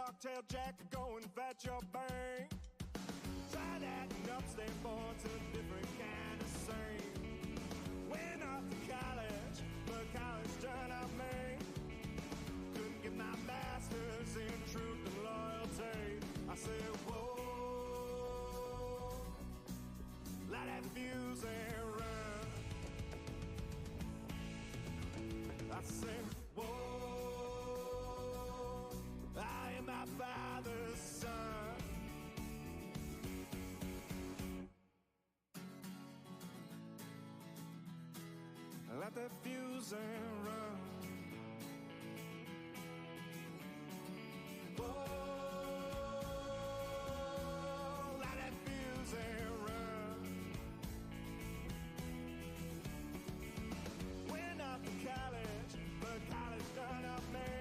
dog tail jack to go and fetch your bang. Tried acting up, stay born to a different kind of same. Went off to college, but college turned out me. Couldn't get my master's in truth and loyalty. I said, whoa, light that fuse and run. I said, whoa, I am my father's son. Let that fuse and run. Whoa, let that fuse and run. Went off to college, but college done up me.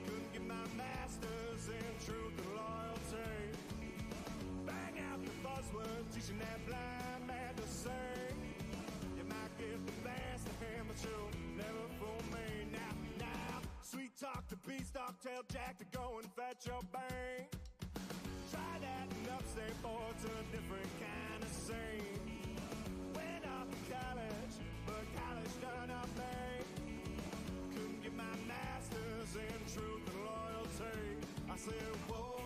Couldn't get my master's in truth and loyalty. Bang out the buzzword, teaching that blind man to sing. You might get the best of him, but you'll never fool me. Now, sweet talk to beast, dog tail jack to go and fetch your bang. Try that and up, stay forward to a different kind of scene. Went off to college, but college done up me. Couldn't get my master's in truth and loyalty. I said, whoa,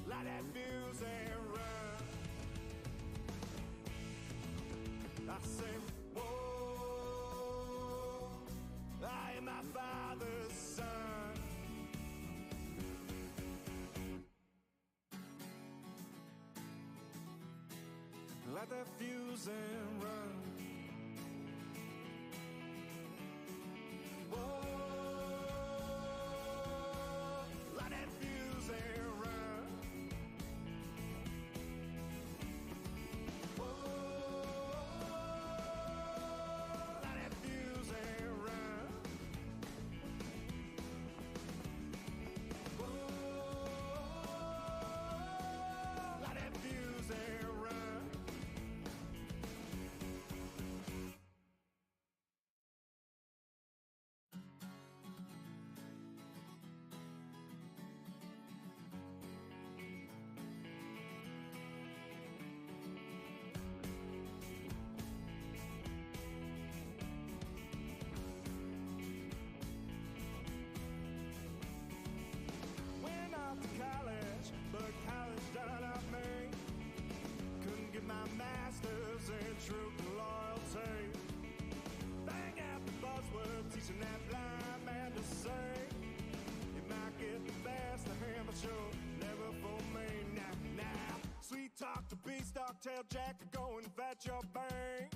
light that fuse and run. I say, whoa, I am my father's son. Let that fuse and run. Whoa, let that fuse and run. Whoa, let that fuse and run. Whoa, let that fuse and run. Went off to college, but college done up me. Couldn't get my master's in truth and loyalty. Bang out the buzzword, teaching that blind man to sing. You might get the best of him, but you'll never fool me. Now, sweet talk to beast, dog tail jack to go and fetch your bang.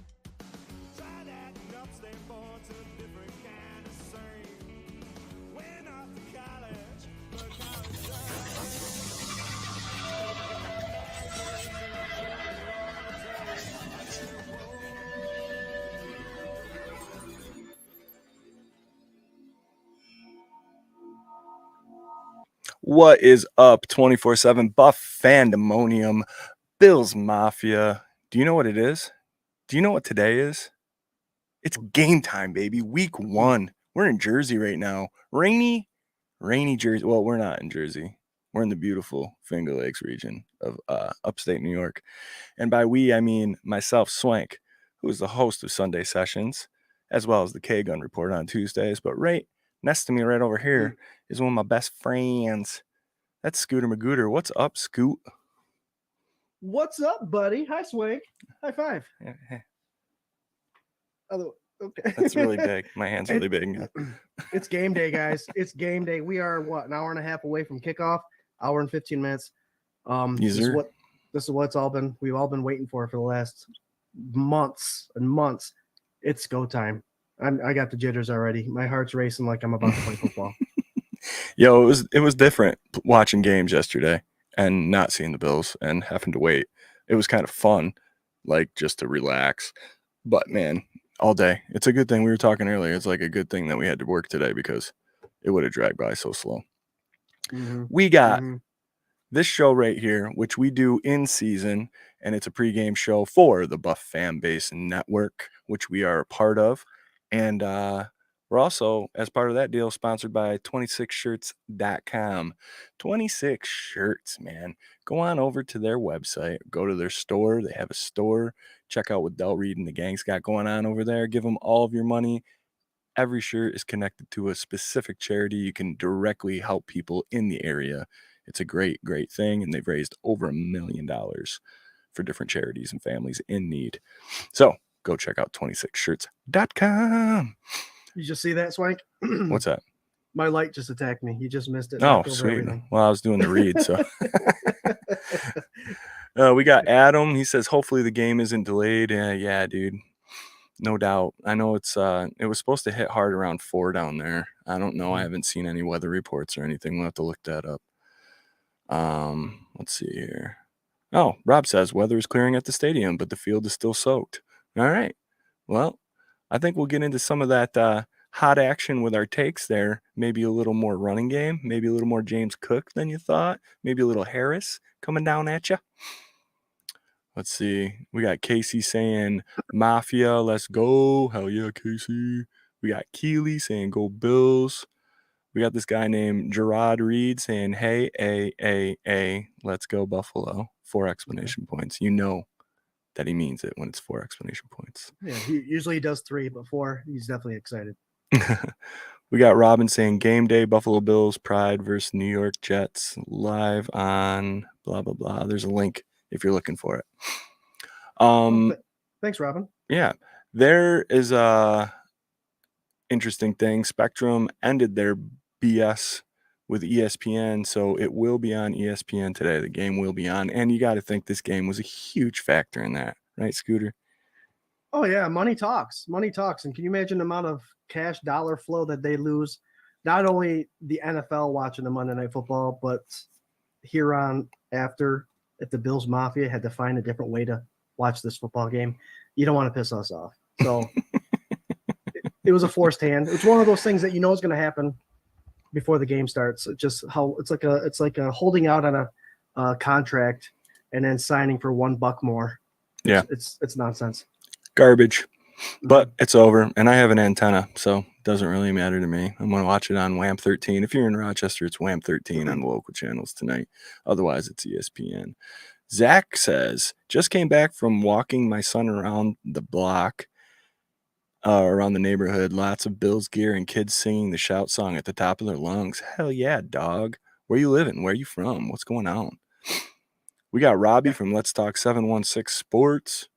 Try that and up, stay born to a different kind of scene. Went off to college, but college done. What is up, 24/7 Buff Fandemonium, Bills Mafia? Do you know what it is? Do you know what today is? It's game time, baby. Week 1. We're in Jersey right now. Rainy Jersey. Well, we're not in Jersey. We're in the beautiful Finger Lakes region of upstate New York. And by we, I mean myself, Swank, who is the host of Sunday Sessions, as well as the K-Gun Report on Tuesdays. But right next to me, right over here, is one of my best friends. That's Scooter Magooter. What's up, Scoot? What's up, buddy? Hi, Swank. High five. Okay. That's really big. My hand's really big. It's game day, guys. It's game day. We are an hour and a half away from kickoff. Hour and 15 minutes. This is what we've all been waiting for the last months and months. It's go time. I got the jitters already. My heart's racing like I'm about to play football. Yo, it was different watching games yesterday and not seeing the Bills and having to wait. It was kind of fun, like just to relax. But man, all day. It's a good thing. We were talking earlier. It's like a good thing that we had to work today because it would have dragged by so slow. Mm-hmm. We got this show right here, which we do in season, and it's a pregame show for the Buff Fan Base Network, which we are a part of. And we're We're also, as part of that deal, sponsored by 26shirts.com. 26 Shirts, man. Go on over to their website. Go to their store. They have a store. Check out what Del Reed and the gang's got going on over there. Give them all of your money. Every shirt is connected to a specific charity. You can directly help people in the area. It's a great, great thing, and they've raised over $1 million for different charities and families in need. So go check out 26shirts.com. You just see that, Swank? What's that? My light just attacked me. You just missed it. Oh, sweet. Everything. Well, I was doing the read, so. We got Adam. He says, hopefully the game isn't delayed. Yeah, dude. No doubt. I know it was supposed to hit hard around 4 down there. I don't know. I haven't seen any weather reports or anything. We'll have to look that up. Let's see here. Oh, Rob says weather is clearing at the stadium, but the field is still soaked. All right. Well, I think we'll get into some of that hot action with our takes there. Maybe a little more running game, maybe a little more James Cook than you thought, maybe a little Harris coming down at you. Let's see. We got Casey saying Mafia, let's go. Hell yeah, Casey. We got Keely saying go Bills. We got this guy named Gerard Reed saying, hey, let's go Buffalo. 4 explanation points. You know that he means it when it's 4 explanation points. Yeah, he usually does 3, but 4, he's definitely excited. We got Robin saying game day, Buffalo Bills, Pride versus New York Jets, live on blah, blah, blah. There's a link if you're looking for it. Thanks, Robin. Yeah, there is a interesting thing. Spectrum ended their BS with ESPN, so it will be on ESPN today. The game will be on, and you got to think this game was a huge factor in that, right, Scooter? Oh yeah, money talks, and can you imagine the amount of cash dollar flow that they lose? Not only the NFL watching the Monday Night Football, but here on after, if the Bills Mafia had to find a different way to watch this football game, you don't want to piss us off. So it was a forced hand. It's one of those things that you know is going to happen before the game starts. Just how it's like a holding out on a contract and then signing for $1 more. It's nonsense. Garbage. But it's over, and I have an antenna, so it doesn't really matter to me. I'm going to watch it on WAM 13. If you're in Rochester, it's WAM 13 on the local channels tonight. Otherwise, it's ESPN. Zach says, just came back from walking my son around the block, around the neighborhood. Lots of Bills gear and kids singing the shout song at the top of their lungs. Hell yeah, dog. Where you living? Where you from? What's going on? We got Robbie from Let's Talk 716 Sports.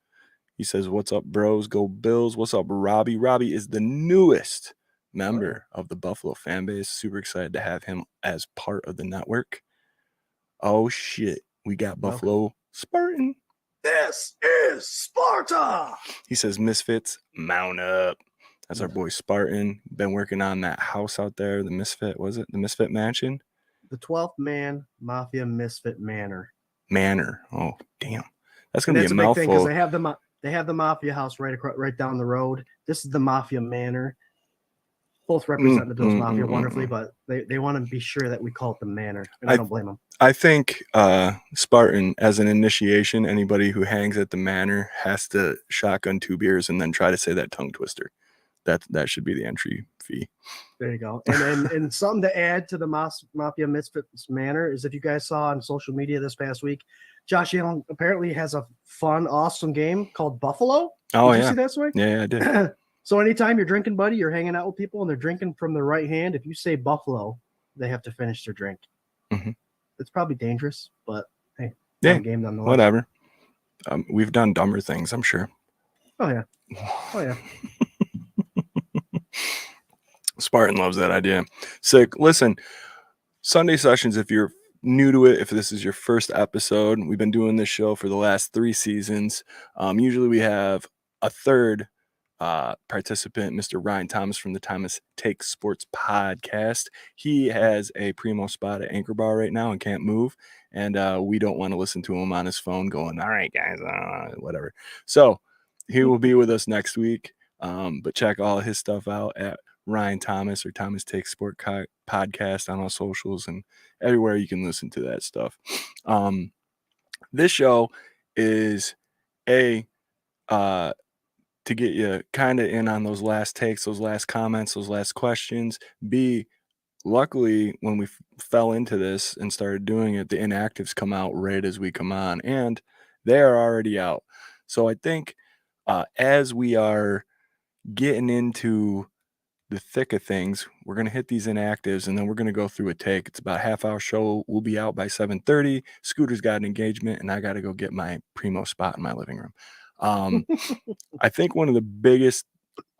He says, what's up, bros? Go Bills. What's up, Robbie? Robbie is the newest member of the Buffalo fan base. Super excited to have him as part of the network. Oh, shit. We got Buffalo Spartan. This is Sparta. He says, Misfits, mount up. That's our boy Spartan. Been working on that house out there. The Misfit, was it? The Misfit Mansion? The 12th man Mafia Misfit Manor. Oh, damn. That's going to be a mouthful. That's a big thing because they have the Mafia house right down the road. This is the Mafia Manor. Both represent the Bills Mafia wonderfully, but they want to be sure that we call it the Manor, and I don't blame them. I think Spartan, as an initiation, anybody who hangs at the Manor has to shotgun 2 beers and then try to say that tongue twister. That should be the entry fee. There you go. And something to add to the Mafia Misfits Manor is if you guys saw on social media this past week, Josh Allen apparently has a fun, awesome game called Buffalo. Oh, did you see that, Sway? Yeah, I did. So anytime you're drinking, buddy, you're hanging out with people and they're drinking from the right hand. If you say Buffalo, they have to finish their drink. Mm-hmm. It's probably dangerous, but hey, yeah, game nonetheless. Whatever. We've done dumber things, I'm sure. Oh yeah. Spartan loves that idea. Sick. Listen, Sunday sessions, if you're new to it, if this is your first episode, we've been doing this show for the last 3 seasons. Usually we have a third participant, Mr. Ryan Thomas from the Thomas Takes Sports podcast. He has a primo spot at Anchor Bar right now and can't move, and we don't want to listen to him on his phone going, all right, guys, whatever. So he will be with us next week, but check all his stuff out at Ryan Thomas or Thomas Takes Sport podcast on all socials and everywhere you can listen to that stuff. This show is to get you kind of in on those last takes, those last comments, those last questions. B, luckily, when we fell into this and started doing it, the inactives come out right as we come on, and they are already out. So I think as we are getting into the thick of things, we're going to hit these inactives, and then we're going to go through a take. It's about a half-hour show. We'll be out by 7:30. Scooter's got an engagement, and I got to go get my primo spot in my living room. I think one of the biggest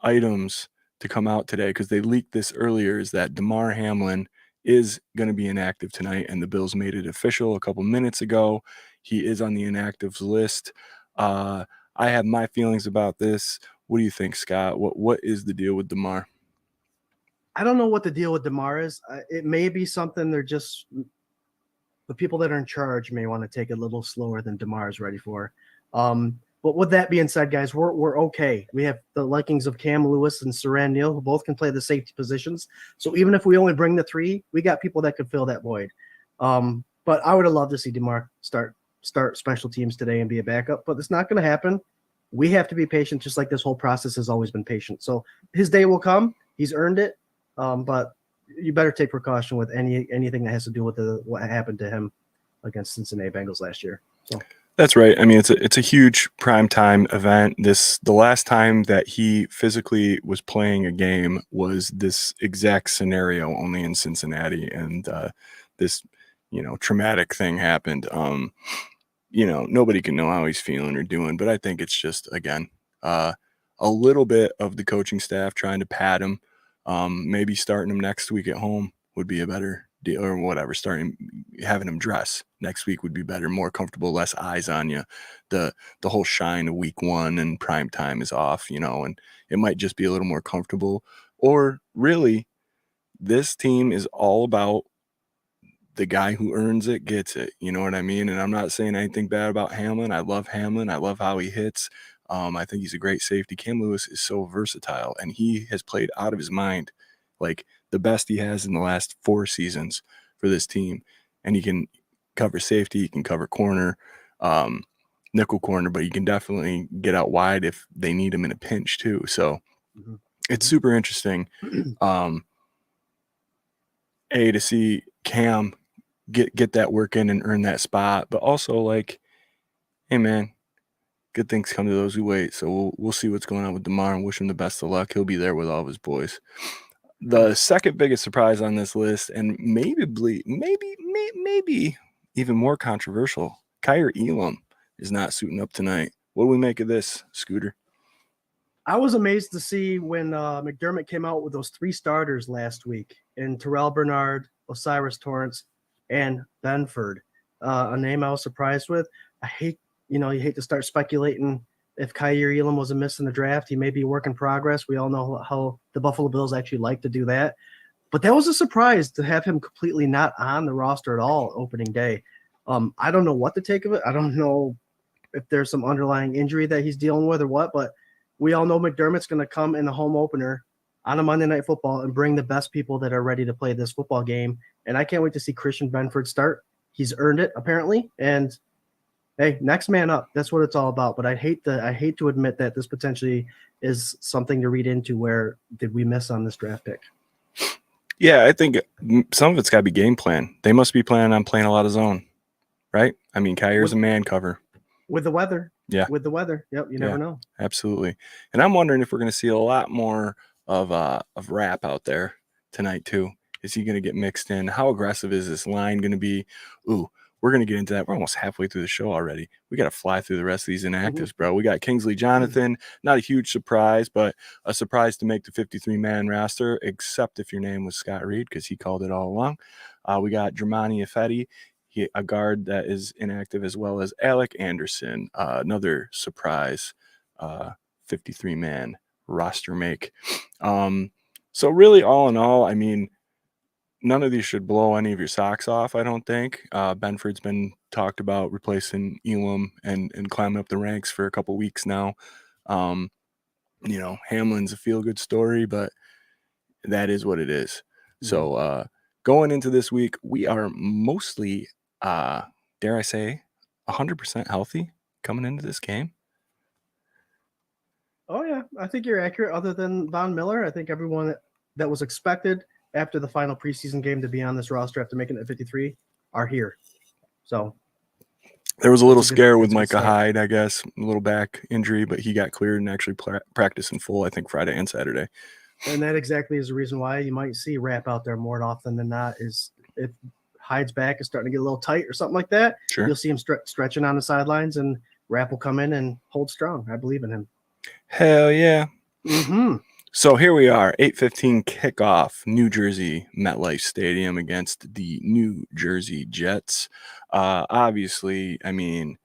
items to come out today, because they leaked this earlier, is that Damar Hamlin is going to be inactive tonight, and the Bills made it official a couple minutes ago. He is on the inactives list. I have my feelings about this. What do you think, Scott? What is the deal with Damar? I don't know what the deal with Damar is. It may be something they're just the people that are in charge may want to take it a little slower than Damar is ready for. But with that being said, guys, we're okay. We have the likings of Cam Lewis and Saran Neal, who both can play the safety positions. So even if we only bring the 3, we got people that could fill that void. But I would have loved to see Damar start special teams today and be a backup, but it's not going to happen. We have to be patient, just like this whole process has always been patient. So his day will come. He's earned it. But you better take precaution with anything that has to do with what happened to him against Cincinnati Bengals last year. So. That's right. I mean, it's a huge primetime event. The last time that he physically was playing a game was this exact scenario, only in Cincinnati, and this traumatic thing happened. Nobody can know how he's feeling or doing, but I think it's just, again, a little bit of the coaching staff trying to pad him. Maybe starting him next week at home would be a better deal, or whatever. Having him dress next week would be better, more comfortable, less eyes on you. The whole shine of week 1 and prime time is off, and it might just be a little more comfortable. Or really, this team is all about the guy who earns it gets it. You know what I mean? And I'm not saying anything bad about Hamlin. I love Hamlin. I love how he hits. I think he's a great safety. Cam Lewis is so versatile, and he has played out of his mind, like the best he has in the last 4 seasons for this team. And he can cover safety, he can cover corner, nickel corner, but he can definitely get out wide if they need him in a pinch too. So it's super interesting. To see Cam get that work in and earn that spot, but also like, hey man, good things come to those who wait. So we'll see what's going on with Damar and wish him the best of luck. He'll be there with all of his boys. The second biggest surprise on this list, and maybe even more controversial, Kaiir Elam is not suiting up tonight. What do we make of this, Scooter? I was amazed to see when McDermott came out with those 3 starters last week, and Terrell Bernard, Osiris Torrance, and Benford. A name I was surprised with. I hate, you hate to start speculating if Kaiir Elam was a miss in the draft. He may be a work in progress. We all know how the Buffalo Bills actually like to do that. But that was a surprise to have him completely not on the roster at all opening day. I don't know what to take of it. I don't know if there's some underlying injury that he's dealing with or what, but we all know McDermott's going to come in the home opener on a Monday Night Football and bring the best people that are ready to play this football game. And I can't wait to see Christian Benford start. He's earned it, apparently. And hey, next man up. That's what it's all about. But I hate to admit that this potentially is something to read into. Where did we miss on this draft pick? Yeah, I think some of it's got to be game plan. They must be planning on playing a lot of zone, right? I mean, Kair's a man cover. With the weather. Yeah. With the weather. Yep, you never know. Absolutely. And I'm wondering if we're going to see a lot more of Rap out there tonight too. Is he going to get mixed in? How aggressive is this line going to be? Ooh, we're going to get into that. We're almost halfway through the show already. We got to fly through the rest of these inactives, bro. We got Kingsley Jonathan. Not a huge surprise, but a surprise to make the 53-man roster, except if your name was Scott Reed, because he called it all along. We got Dramani Ifedi, a guard that is inactive, as well as Alec Anderson, another surprise 53-man roster make. So really, all in all, I mean, none of these should blow any of your socks off, I don't think. Benford's been talked about replacing Elam and climbing up the ranks for a couple weeks now. Hamlin's a feel-good story, but that is what it is. So going into this week, we are mostly, dare I say, 100% healthy coming into this game. Oh, yeah. I think you're accurate. Other than Von Miller, I think everyone that was expected after the final preseason game to be on this roster after making it at 53 are here. So there was a little scare with Micah Hyde, I guess, a little back injury, but he got cleared and actually practiced in full, I think, Friday and Saturday. And that exactly is the reason why you might see Rapp out there more often than not, is if Hyde's back is starting to get a little tight or something like that, sure, you'll see him stretching on the sidelines, and Rapp will come in and hold strong. I believe in him. Hell yeah. Mm-hmm. So here we are, 8:15 kickoff, New Jersey MetLife Stadium against the New Jersey Jets. Obviously, I mean,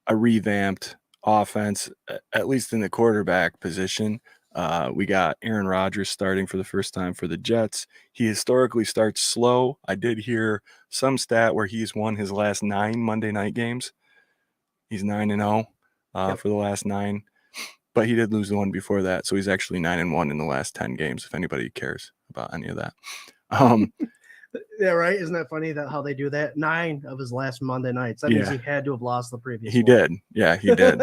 a revamped offense, at least in the quarterback position. We got Aaron Rodgers starting for the first time for the Jets. He historically starts slow. I did hear some stat where he's won his last 9 Monday night games. He's 9-0 for the last 9. But he did lose the one before that, so he's actually 9-1 in the last 10 games, if anybody cares about any of that. Yeah, right. Isn't that funny that how they do that? 9 of his last Monday nights. That means he had to have lost the previous one. Did. Yeah, he did.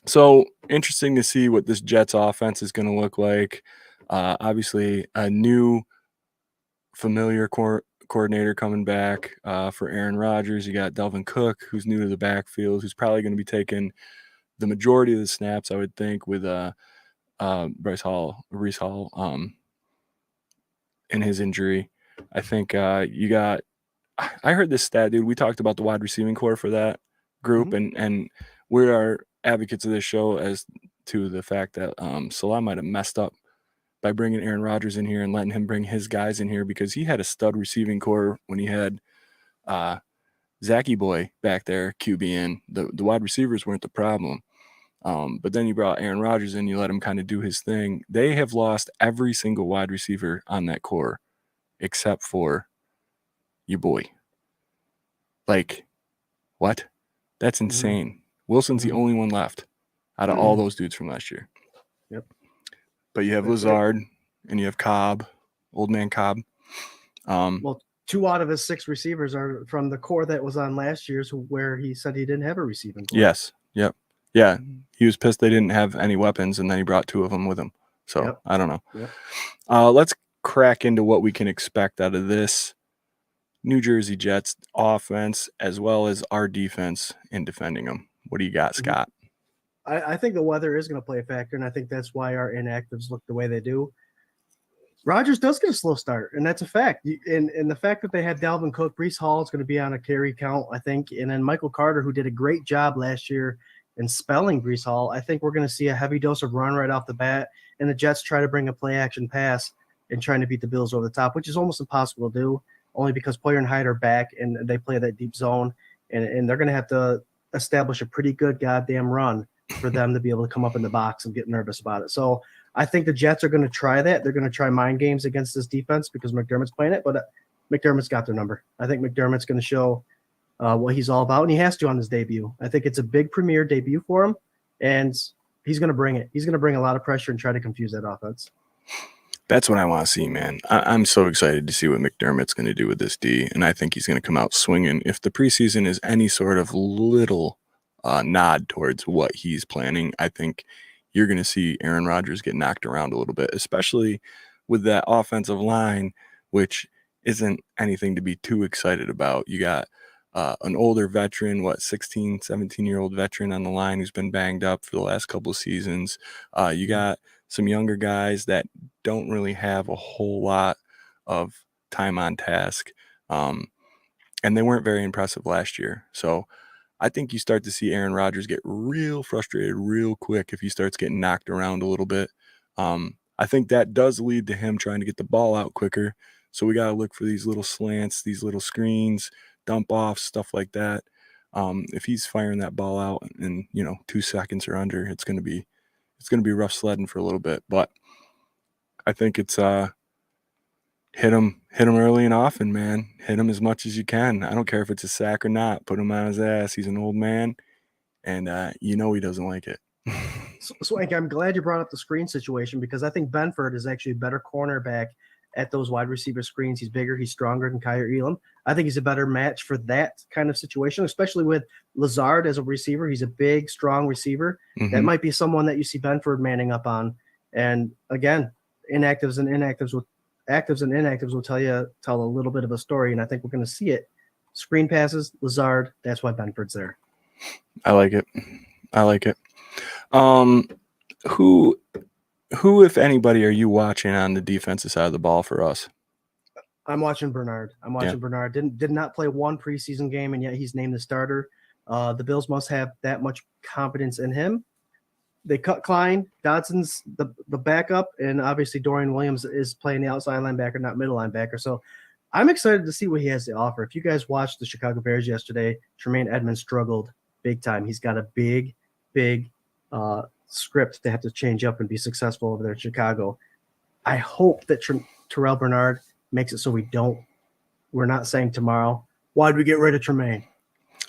So interesting to see what this Jets offense is going to look like. Obviously, a new familiar coordinator coming back for Aaron Rodgers. You got Delvin Cook, who's new to the backfield, who's probably going to be taking the majority of the snaps, I would think, with Reese Hall in his injury. I think you got – I heard this stat, dude. We talked about the wide receiving core for that group, and we are advocates of this show as to the fact that Salah might have messed up by bringing Aaron Rodgers in here and letting him bring his guys in here, because he had a stud receiving core when he had Zachy Boy back there QBing. The wide receivers weren't the problem. But then you brought Aaron Rodgers in, you let him kind of do his thing. They have lost every single wide receiver on that core except for your boy. Like, what? That's insane. Wilson's the only one left out of all those dudes from last year. Yep. But you have Lazard and you have Cobb, old man Cobb. Well, 2 out of his 6 receivers are from the core that was on last year's, where he said he didn't have a receiving core. Yes. Yep. Yeah, he was pissed they didn't have any weapons, and then he brought 2 of them with him. So, I don't know. Yep. Let's crack into what we can expect out of this New Jersey Jets offense, as well as our defense in defending them. What do you got, Scott? I think the weather is going to play a factor, and I think that's why our inactives look the way they do. Rodgers does get a slow start, and that's a fact. And the fact that they had Dalvin Cook, Breece Hall is going to be on a carry count, I think, and then Michael Carter, who did a great job last year in spelling Breece Hall. I think we're going to see a heavy dose of run right off the bat, and the Jets try to bring a play-action pass and trying to beat the Bills over the top, which is almost impossible to do, only because Poyer and Hyde are back, and they play that deep zone, and they're going to have to establish a pretty good goddamn run for them to be able to come up in the box and get nervous about it. So I think the Jets are going to try that. They're going to try mind games against this defense because McDermott's playing it, but McDermott's got their number. I think McDermott's going to show what he's all about, and he has to on his debut. I think it's a big premier debut for him, and he's going to bring it. He's going to bring a lot of pressure and try to confuse that offense. That's what I want to see, man. I'm so excited to see what McDermott's going to do with this D, and I think he's going to come out swinging. If the preseason is any sort of little nod towards what he's planning, I think you're going to see Aaron Rodgers get knocked around a little bit, especially with that offensive line, which isn't anything to be too excited about. You got an older veteran, 16, 17-year-old veteran on the line who's been banged up for the last couple of seasons. You got some younger guys that don't really have a whole lot of time on task. And they weren't very impressive last year. So I think you start to see Aaron Rodgers get real frustrated real quick if he starts getting knocked around a little bit. I think that does lead to him trying to get the ball out quicker. So we got to look for these little slants, these little screens, dump off, stuff like that. If he's firing that ball out in 2 seconds or under, it's going to be rough sledding for a little bit. But I think it's hit him early and often, man. Hit him as much as you can. I don't care if it's a sack or not. Put him on his ass. He's an old man, and he doesn't like it. Swank, I'm glad you brought up the screen situation, because I think Benford is actually a better cornerback at those wide receiver screens. He's bigger, he's stronger than Kyer Elam. I think he's a better match for that kind of situation, especially with Lazard as a receiver. He's a big, strong receiver. Mm-hmm. That might be someone that you see Benford manning up on. And again, actives and inactives will tell a little bit of a story, and I think we're going to see it. Screen passes, Lazard. That's why Benford's there. I like it. Who, if anybody, are you watching on the defensive side of the ball for us? I'm watching Bernard. Bernard. Did not play one preseason game, and yet he's named the starter. The Bills must have that much confidence in him. They cut Klein. Dodson's the backup, and obviously Dorian Williams is playing the outside linebacker, not middle linebacker. So I'm excited to see what he has to offer. If you guys watched the Chicago Bears yesterday, Tremaine Edmonds struggled big time. He's got a big script to have to change up and be successful over there in Chicago. I hope that Terrell Bernard makes it so we're not saying tomorrow, why'd we get rid of Tremaine?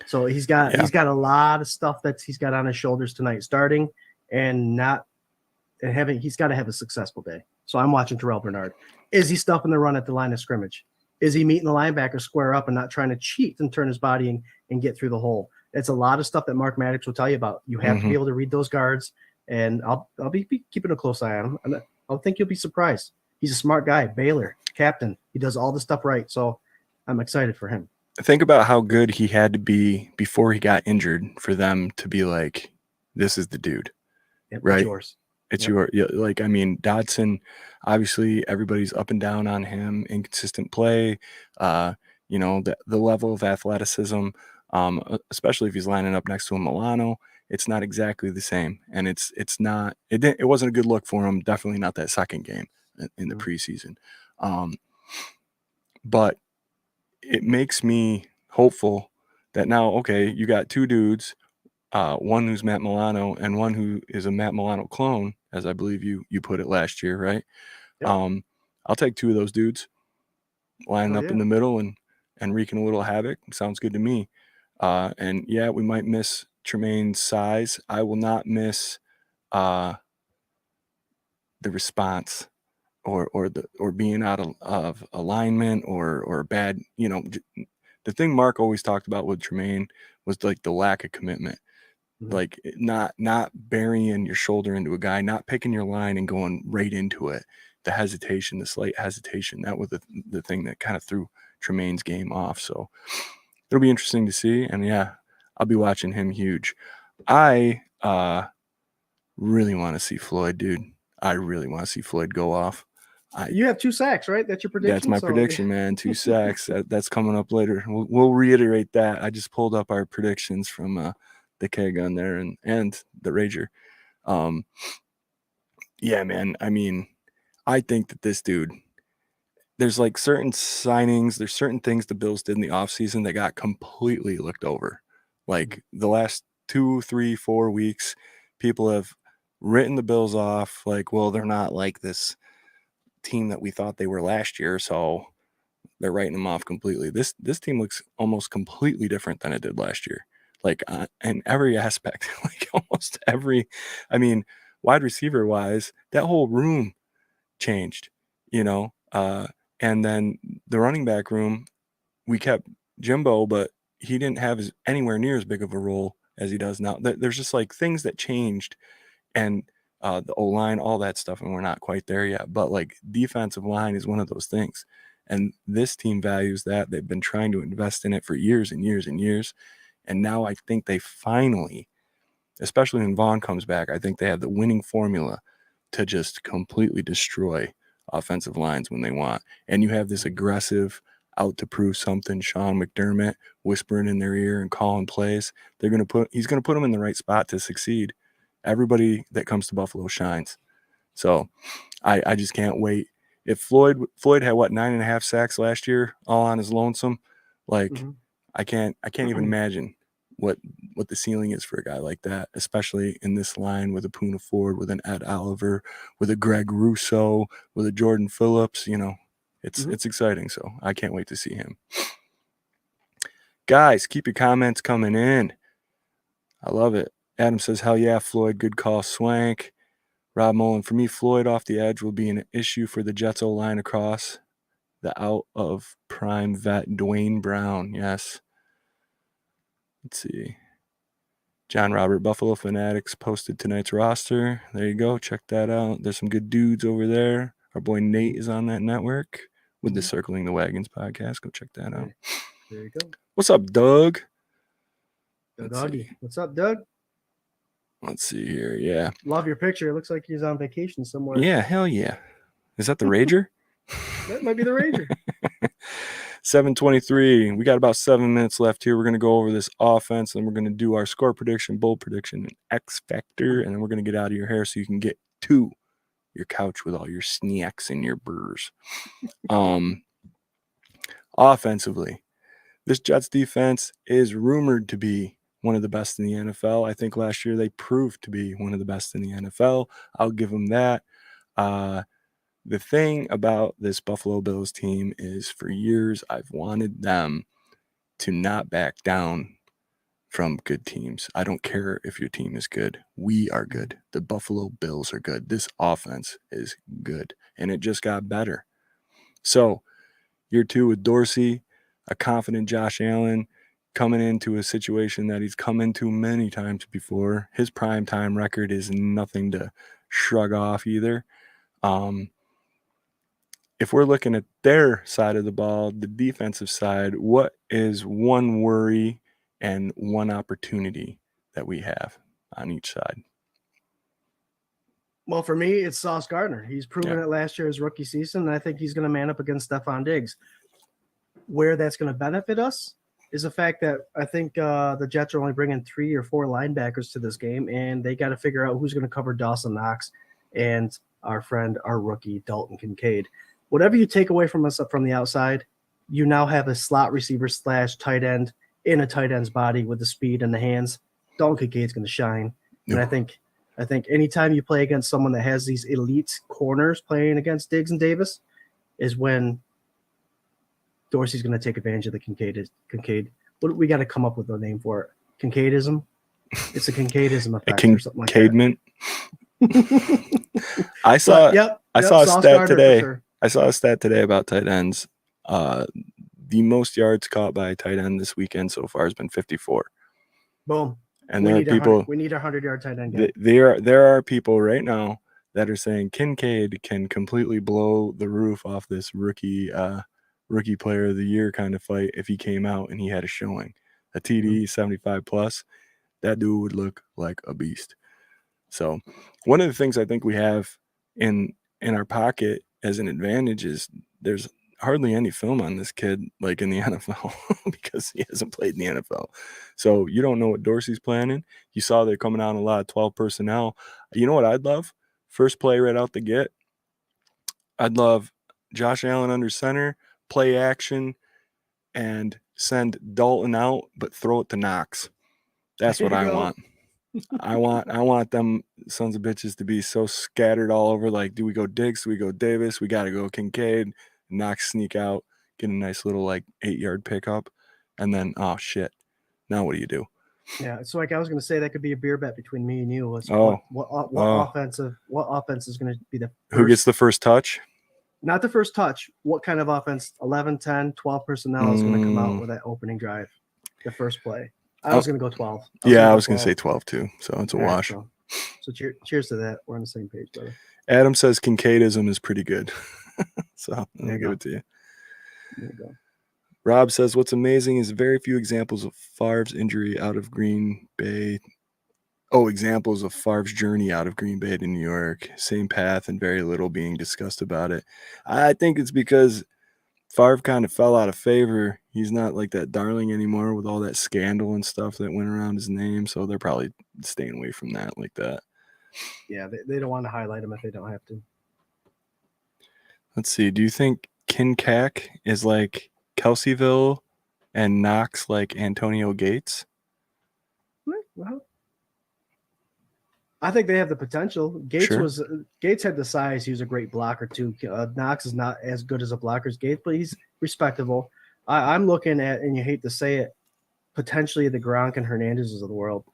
So he's got a lot of stuff that he's got on his shoulders tonight, starting and he's got to have a successful day. So I'm watching Terrell Bernard. Is he stuffing the run at the line of scrimmage? Is he meeting the linebacker square up and not trying to cheat and turn his body and get through the hole? It's a lot of stuff that Mark Maddox will tell you about. You have to be able to read those guards, and I'll be keeping a close eye on him. I think you'll be surprised. He's a smart guy, Baylor captain. He does all the stuff right, so I'm excited for him. Think about how good he had to be before he got injured for them to be like, this is the dude, right? It's yours. It's your, like, I mean, Dodson, obviously everybody's up and down on him, inconsistent play, the level of athleticism, especially if he's lining up next to a Milano, it's not exactly the same. And it wasn't a good look for him. Definitely not that second game in the preseason. But it makes me hopeful that now, okay, you got two dudes, one who's Matt Milano and one who is a Matt Milano clone, as I believe you put it last year, right? Yep. I'll take two of those dudes, lining up in the middle and wreaking a little havoc. Sounds good to me. And yeah, we might miss Tremaine's size. I will not miss the response or being out of alignment or bad. The thing Mark always talked about with Tremaine was like the lack of commitment. Like not burying your shoulder into a guy, not picking your line and going right into it. The slight hesitation, that was the thing that kind of threw Tremaine's game off. So it'll be interesting to see. And yeah, I'll be watching him huge. I really want to see Floyd, dude. I really want to see Floyd go off. You have 2 sacks, right? That's your prediction? That's my prediction, man. 2 sacks. That's coming up later. We'll reiterate that. I just pulled up our predictions from the keg on there and the Rager. Yeah, man. I mean, I think that this dude, there's like certain signings, there's certain things the Bills did in the offseason that got completely looked over. Like the last 2, 3, 4 weeks, people have written the Bills off like, well, they're not like this team that we thought they were last year, so they're writing them off completely. This team looks almost completely different than it did last year. Like in every aspect, like almost every, I mean, wide receiver wise, that whole room changed, and then the running back room, we kept Jimbo, but he didn't have anywhere near as big of a role as he does now. There's just like things that changed, and the O-line, all that stuff, and we're not quite there yet. But like defensive line is one of those things, and this team values that. They've been trying to invest in it for years and years and years. And now I think they finally, especially when Vaughn comes back, I think they have the winning formula to just completely destroy offensive lines when they want. And you have this aggressive, out to prove something, Sean McDermott whispering in their ear and calling plays. He's going to put them in the right spot to succeed. Everybody that comes to Buffalo shines. So I just can't wait. If Floyd had 9.5 sacks last year, all on his lonesome, like I can't even imagine what the ceiling is for a guy like that, especially in this line with a Poona Ford, with an Ed Oliver, with a Greg Rousseau, with a Jordan Phillips. It's exciting. So I can't wait to see him. Guys, keep your comments coming in. I love it. Adam says, hell yeah, Floyd, good call, Swank. Rob Mullen, for me, Floyd off the edge will be an issue for the Jets O-line across the out of prime vet Dwayne Brown. Yes. Let's see. John Robert, Buffalo Fanatics posted tonight's roster. There you go. Check that out. There's some good dudes over there. Our boy Nate is on that network with the Circling the Wagons podcast. Go check that out. There you go. What's up, Doug? Dougie. What's up, Doug? Let's see here. Yeah. Love your picture. It looks like he's on vacation somewhere. Yeah, hell yeah. Is that the Rager? That might be the Ranger. 7:23. We got about 7 minutes left here. We're going to go over this offense, and we're going to do our score prediction, bold prediction, and X factor, and then we're going to get out of your hair so you can get to your couch with all your snacks and your burrs. Offensively, this Jets defense is rumored to be one of the best in the NFL. I think last year they proved to be one of the best in the NFL. I'll give them that. The thing about this Buffalo Bills team is for years I've wanted them to not back down from good teams. I don't care if your team is good. We are good. The Buffalo Bills are good. This offense is good, and it just got better. So year 2 with Dorsey, a confident Josh Allen coming into a situation that he's come into many times before. His primetime record is nothing to shrug off either. If we're looking at their side of the ball, the defensive side, what is one worry and one opportunity that we have on each side? Well, for me, it's Sauce Gardner. He's proven it last year, his rookie season, and I think he's going to man up against Stephon Diggs. Where that's going to benefit us is the fact that I think the Jets are only bringing 3 or 4 linebackers to this game, and they got to figure out who's going to cover Dawson Knox and our rookie, Dalton Kincaid. Whatever you take away from us from the outside, you now have a slot receiver / tight end in a tight end's body with the speed and the hands. Dalton Kincaid's going to shine. And I think anytime you play against someone that has these elite corners playing against Diggs and Davis is when Dorsey's going to take advantage of the Kincaid. What we got to come up with a name for it? Kincaidism? It's a Kincaidism effect or something like that. I saw a stat today. Sure. I saw a stat today about tight ends. The most yards caught by a tight end this weekend so far has been 54. Boom. And there are people. We need a 100-yard tight end guy. There are people right now that are saying Kincaid can completely blow the roof off this rookie player of the year kind of fight if he came out and he had a showing. A TD 75 plus, that dude would look like a beast. So one of the things I think we have in our pocket as an advantage is there's hardly any film on this kid like in the NFL because he hasn't played in the NFL. So you don't know what Dorsey's planning. You saw they're coming out a lot of 12 personnel. You know what I'd love? First play right out the get. I'd love Josh Allen under center, play action, and send Dalton out, but throw it to Knox. That's what I want. I want them sons of bitches to be so scattered all over. Like, do we go Diggs? Do we go Davis? We got to go Kincaid. Knox sneak out, get a nice little 8-yard pickup, and then shit. Now what do you do? Yeah, it's like I was going to say that could be a beer bet between me and you. What offense is going to be the first, who gets the first touch? Not the first touch. What kind of offense? 11, 10, 12 personnel is going to come out with that opening drive, the first play. I was going to go 12. I was going to say 12 too. So it's a wash. So cheers to that. We're on the same page, brother. Adam says Kincaidism is pretty good. So I'll give it to you. There you go. Rob says what's amazing is very few examples of Favre's injury out of Green Bay. Examples of Favre's journey out of Green Bay to New York. Same path and very little being discussed about it. I think it's because Favre kind of fell out of favor. He's not like that darling anymore with all that scandal and stuff that went around his name. So they're probably staying away from that like that. Yeah, they don't want to highlight him if they don't have to. Let's see. Do you think Kincaid is like Kelseyville and Knox like Antonio Gates? Well, I think they have the potential. Gates had the size. He was a great blocker too. Knox is not as good as a blocker as Gates, but he's respectable. I'm looking at, and you hate to say it, potentially the Gronk and Hernandez's of the world.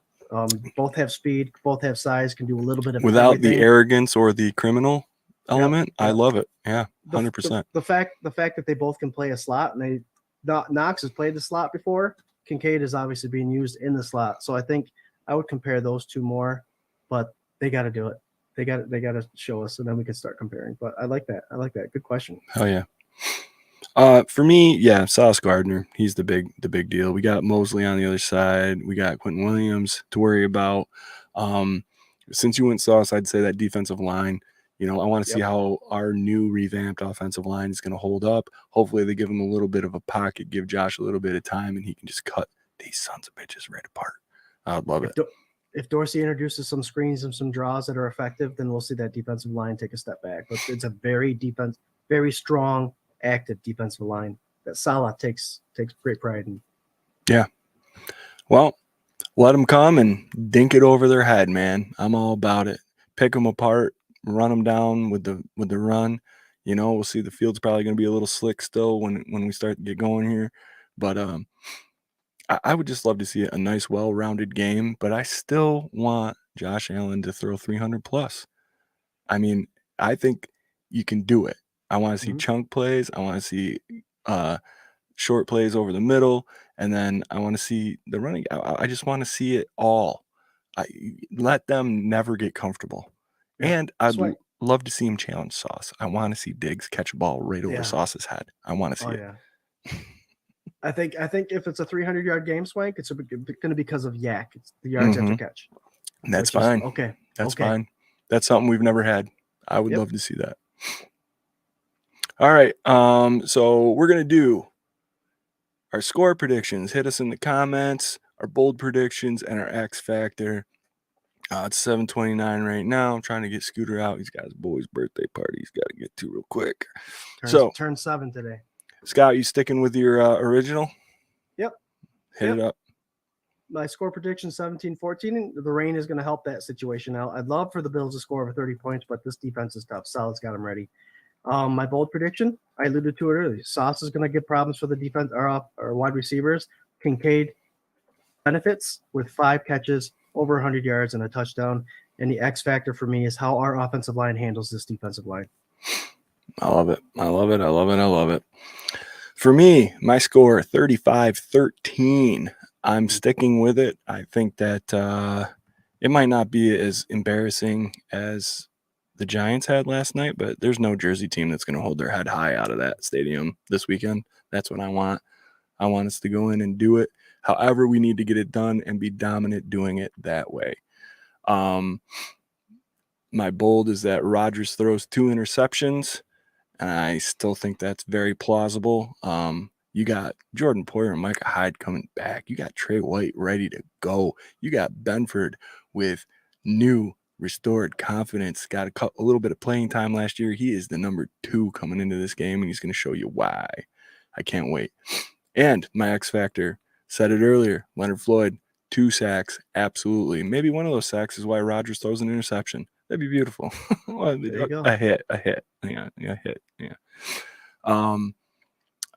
Both have speed, both have size, can do a little bit of without everything. the arrogance or the criminal element. Yep. I love it. Yeah, 100%. The fact that they both can play a slot, and Knox has played the slot before. Kincaid is obviously being used in the slot, so I think I would compare those two more. But they got to do it. They got to show us, and then we can start comparing. But I like that. Good question. Oh yeah. For me, yeah, Sauce Gardner. He's the big deal. We got Mosley on the other side. We got Quentin Williams to worry about. Since you went Sauce, I'd say that defensive line. I want to see how our new revamped offensive line is going to hold up. Hopefully, they give him a little bit of a pocket, give Josh a little bit of time, and he can just cut these sons of bitches right apart. I'd love it. If Dorsey introduces some screens and some draws that are effective, then we'll see that defensive line take a step back. But it's a very strong, active defensive line that Salah takes great pride in. Yeah. Well, let them come and dink it over their head, man. I'm all about it. Pick them apart, run them down with the run. We'll see. The field's probably going to be a little slick still when we start to get going here. But I would just love to see a nice, well-rounded game, but I still want Josh Allen to throw 300 plus. I mean, I think you can do it. I want to see chunk plays. I want to see short plays over the middle, and then I want to see the running. I just want to see it all. Let them never get comfortable. Yeah. And I'd love to see him challenge Sauce. I want to see Diggs catch a ball right over Sauce's head. I want to see it. Yeah. I think if it's a 300-yard game, Swank, it's going to be because of Yak. It's the yards after catch. That's fine. Okay. That's fine. That's something we've never had. I would love to see that. All right. So we're going to do our score predictions. Hit us in the comments, our bold predictions, and our X Factor. It's 7:29 right now. I'm trying to get Scooter out. He's got his boy's birthday party he's got to get to real quick. Turn 7 today. Scott, you sticking with your original? Yep. Hit it up. My score prediction, 17-14. The rain is going to help that situation out. I'd love for the Bills to score over 30 points, but this defense is tough. Salah's got them ready. My bold prediction, I alluded to it earlier. Sauce is going to give problems for the defense or wide receivers. Kincaid benefits with 5 catches, over 100 yards, and a touchdown. And the X factor for me is how our offensive line handles this defensive line. I love it. I love it. I love it. I love it. For me, my score, 35-13. I'm sticking with it. I think that it might not be as embarrassing as the Giants had last night, but there's no Jersey team that's going to hold their head high out of that stadium this weekend. That's what I want. I want us to go in and do it. However, we need to get it done and be dominant doing it that way. My bold is that Rodgers throws 2 interceptions, and I still think that's very plausible. You got Jordan Poyer and Micah Hyde coming back. You got Trey White ready to go. You got Benford with new restored confidence. Got a little bit of playing time last year. He is the number 2 coming into this game, and he's going to show you why. I can't wait. And my X factor, said it earlier, Leonard Floyd, 2 sacks, absolutely. Maybe one of those sacks is why Rodgers throws an interception. That'd be beautiful. There you go. A hit. Yeah, hit. Yeah.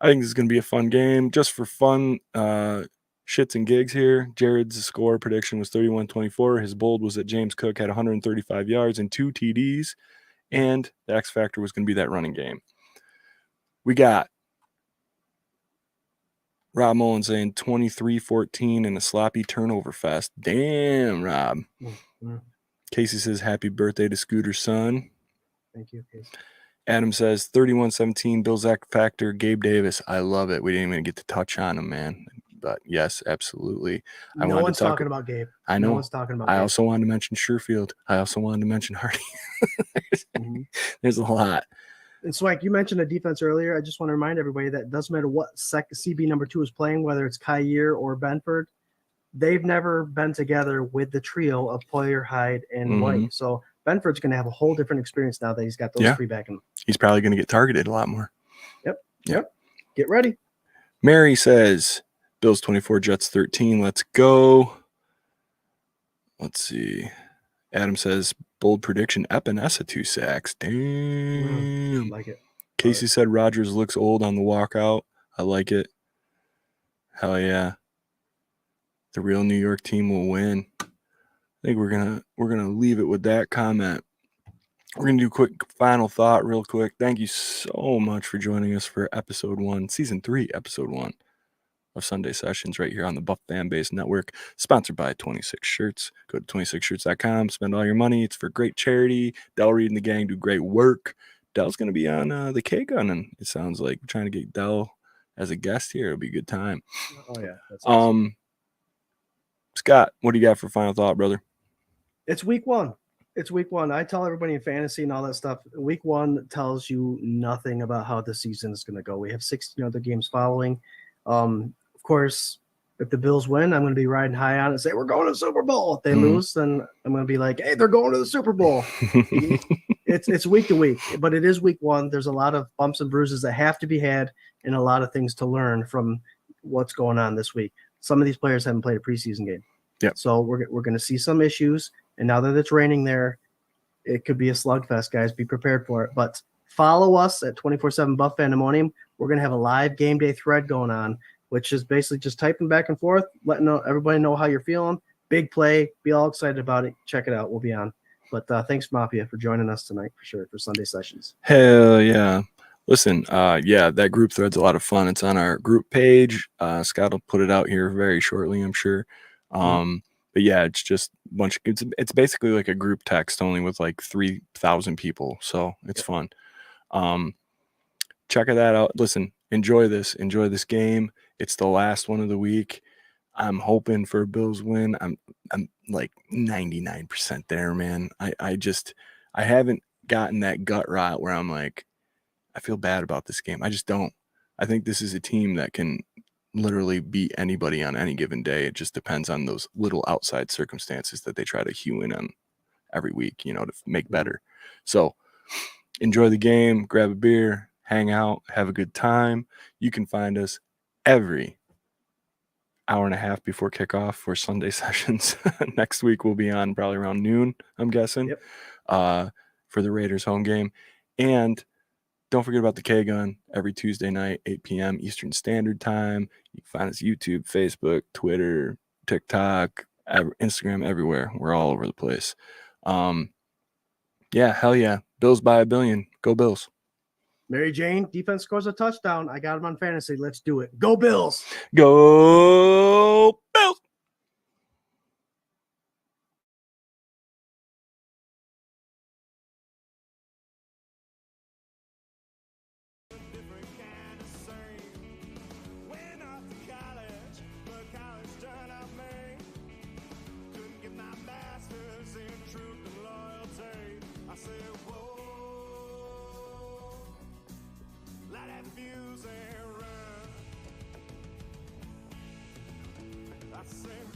I think this is going to be a fun game. Just for fun, shits and gigs here. Jared's score prediction was 31-24. His bold was that James Cook had 135 yards and 2 TDs, and the X factor was going to be that running game. We got Rob Mullen saying 23-14 and a sloppy turnover fest. Damn, Rob. Mm-hmm. Casey says, happy birthday to Scooter's son. Thank you, Casey. Adam says 31-17, Bills X Factor, Gabe Davis. I love it. We didn't even get to touch on him, man. But yes, absolutely. No one's talking about Gabe. I know. No one's talking about I Gabe. also wanted to mention Sherfield. I also wanted to mention Hardy. There's a lot. And Swank, you mentioned a defense earlier. I just want to remind everybody that it doesn't matter what CB number 2 is playing, whether it's Kyer or Benford. They've never been together with the trio of Poyer, Hyde, and White. So Benford's going to have a whole different experience now that he's got those 3 back in. He's probably going to get targeted a lot more. Yep. Get ready. Mary says, Bills 24, Jets 13. Let's go. Let's see. Adam says, bold prediction, Epinesa 2 sacks. Damn. Like it. Casey said Rodgers looks old on the walkout. I like it. Hell yeah. The real New York team will win. think we're gonna leave it with that comment. We're gonna do a quick final thought, real quick. Thank you so much for joining us for episode 1, season 3, episode 1 of Sunday Sessions right here on the Buff Fan Base Network, sponsored by 26 Shirts. Go to 26shirts.com, spend all your money. It's for great charity. Del Reed and the gang do great work. Del's gonna be on the K-Gun, and it sounds like we're trying to get Del as a guest here. It'll be a good time. Oh yeah, that's awesome. Scott, what do you got for final thought, brother? It's week 1. It's week 1. I tell everybody in fantasy and all that stuff. Week 1 tells you nothing about how the season is going to go. We have 16 other games following. Of course, if the Bills win, I'm going to be riding high on it and say we're going to the Super Bowl. If they lose, then I'm going to be like, hey, they're going to the Super Bowl. It's week to week, but it is week 1. There's a lot of bumps and bruises that have to be had, and a lot of things to learn from what's going on this week. Some of these players haven't played a preseason game. Yep. So we're going to see some issues. And now that it's raining there, it could be a slugfest, guys. Be prepared for it. But follow us at 24/7 Buff Fandemonium. We're going to have a live game day thread going on, which is basically just typing back and forth, letting everybody know how you're feeling. Big play. Be all excited about it. Check it out. We'll be on. But thanks, Mafia, for joining us tonight for sure for Sunday Sessions. Hell yeah. Listen, that group thread's a lot of fun. It's on our group page. Scott will put it out here very shortly, I'm sure. But yeah, it's just a bunch of it's basically like a group text only with like 3,000 people. So it's fun. Check that out. Listen, enjoy this game. It's the last one of the week. I'm hoping for a Bills win. I'm like 99% there, man. I haven't gotten that gut rot where I'm like, I feel bad about this game. I just don't. I think this is a team that can literally beat anybody on any given day. It just depends on those little outside circumstances that they try to hew in on every week, to make better. So enjoy the game, grab a beer, hang out, have a good time. You can find us every hour and a half before kickoff for Sunday Sessions. Next week we'll be on probably around noon, I'm guessing, for the Raiders home game. And don't forget about the K-Gun every Tuesday night, 8 p.m. Eastern Standard Time. You can find us YouTube, Facebook, Twitter, TikTok, Instagram, everywhere. We're all over the place. Hell yeah. Bills by $1 billion. Go Bills. Mary Jane, defense scores a touchdown. I got him on fantasy. Let's do it. Go Bills. Go Bills. Fuse and run. I said